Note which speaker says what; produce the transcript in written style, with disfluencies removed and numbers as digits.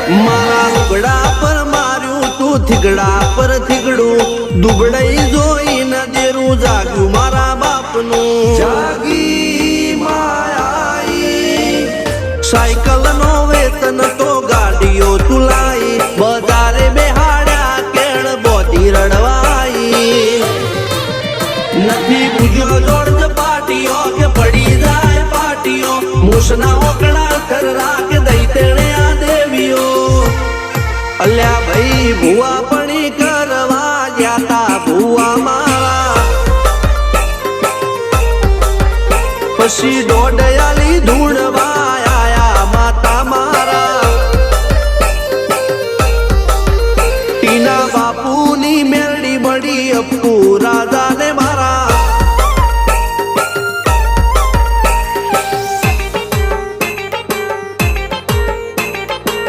Speaker 1: મારા લુગડા પર માર્યું તું થીગડા પર થીગડું દુબળાઈ જોઈને દેરું જાગ્યું મારા બાપનું જાગી માયાઈ સાયકલ નો વેતન તો ગાડીઓ તુલાઈ બજારે બેહાડ્યા કેળ બોધી રડવાઈ નથી બુજ્યો જોડ પાટીઓ કે પડી જાય પાટીઓ મૂસના ઓકડા કર રાખ દઈ તેણે આ દેવીઓ અલ્યા ભાઈ ભુવા